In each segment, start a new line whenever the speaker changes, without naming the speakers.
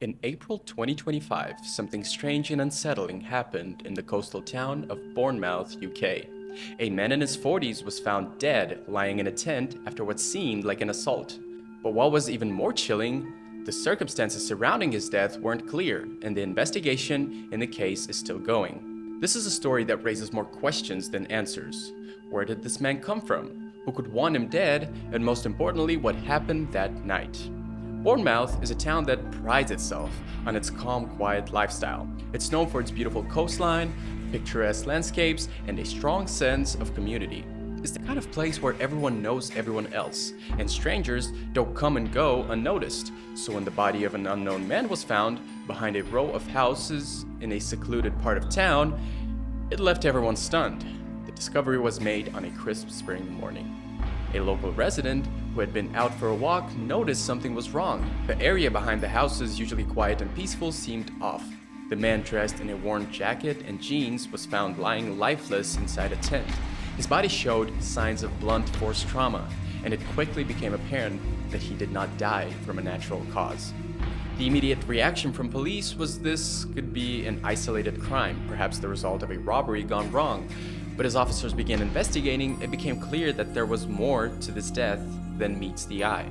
In April 2025, something strange and unsettling happened in the coastal town of Bournemouth, UK. A man in his 40s was found dead lying in a tent after what seemed like an assault. But what was even more chilling, the circumstances surrounding his death weren't clear, and the investigation in the case is still going. This is a story that raises more questions than answers. Where did this man come from? Who could want him dead? And most importantly, what happened that night? Bournemouth is a town that prides itself on its calm, quiet lifestyle. It's known for its beautiful coastline, picturesque landscapes, and a strong sense of community. It's the kind of place where everyone knows everyone else, and strangers don't come and go unnoticed. So when the body of an unknown man was found behind a row of houses in a secluded part of town, it left everyone stunned. The discovery was made on a crisp spring morning. A local resident who had been out for a walk noticed something was wrong. The area behind the houses, usually quiet and peaceful, seemed off. The man, dressed in a worn jacket and jeans, was found lying lifeless inside a tent. His body showed signs of blunt force trauma, and it quickly became apparent that he did not die from a natural cause. The immediate reaction from police was this could be an isolated crime, perhaps the result of a robbery gone wrong. But as officers began investigating, it became clear that there was more to this death than meets the eye.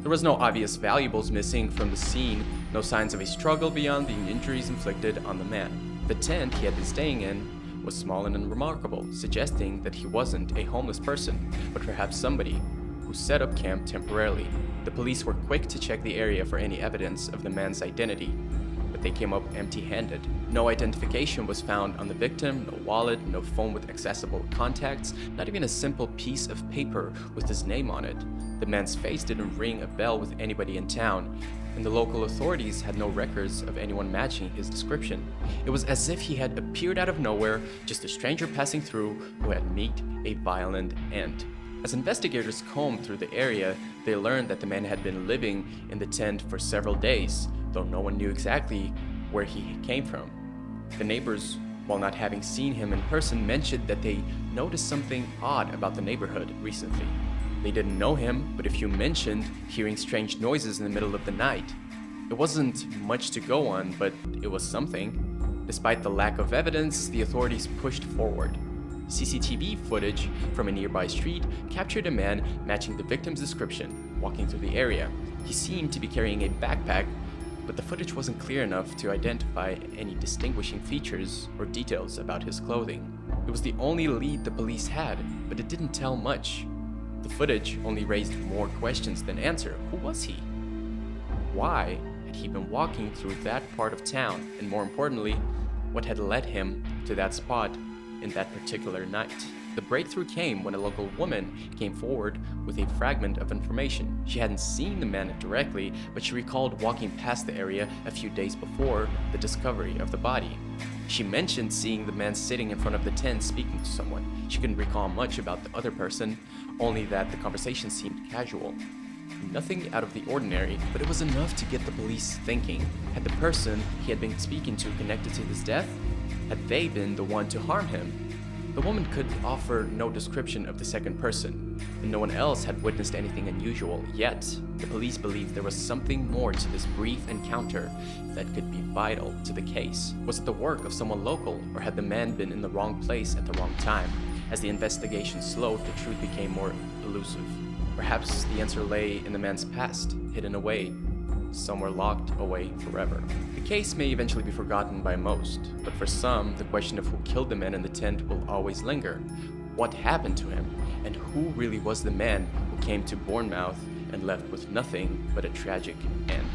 There was no obvious valuables missing from the scene, no signs of a struggle beyond the injuries inflicted on the man. The tent he had been staying in was small and unremarkable, suggesting that he wasn't a homeless person, but perhaps somebody who set up camp temporarily. The police were quick to check the area for any evidence of the man's identity, but they came up empty-handed. No identification was found on the victim, no wallet, no phone with accessible contacts, not even a simple piece of paper with his name on it. The man's face didn't ring a bell with anybody in town, and the local authorities had no records of anyone matching his description. It was as if he had appeared out of nowhere, just a stranger passing through who had met a violent end. As investigators combed through the area, they learned that the man had been living in the tent for several days, though no one knew exactly where he came from. The neighbors, while not having seen him in person, mentioned that they noticed something odd about the neighborhood recently. They didn't know him, but a few mentioned hearing strange noises in the middle of the night. It wasn't much to go on, but it was something. Despite the lack of evidence, the authorities pushed forward. CCTV footage from a nearby street captured a man matching the victim's description, walking through the area. He seemed to be carrying a backpack, but the footage wasn't clear enough to identify any distinguishing features or details about his clothing. It was the only lead the police had, but it didn't tell much. The footage only raised more questions than answers. Who was he? Why had he been walking through that part of town? And more importantly, what had led him to that spot in that particular night? The breakthrough came when a local woman came forward with a fragment of information. She hadn't seen the man directly, but she recalled walking past the area a few days before the discovery of the body. She mentioned seeing the man sitting in front of the tent speaking to someone. She couldn't recall much about the other person, only that the conversation seemed casual. Nothing out of the ordinary, but it was enough to get the police thinking. Had the person he had been speaking to connected to his death? Had they been the one to harm him? The woman could offer no description of the second person, and no one else had witnessed anything unusual. Yet, the police believed there was something more to this brief encounter that could be vital to the case. Was it the work of someone local, or had the man been in the wrong place at the wrong time? As the investigation slowed, the truth became more elusive. Perhaps the answer lay in the man's past, hidden away, somewhere locked away forever. The case may eventually be forgotten by most, but for some, the question of who killed the man in the tent will always linger. What happened to him? And who really was the man who came to Bournemouth and left with nothing but a tragic end?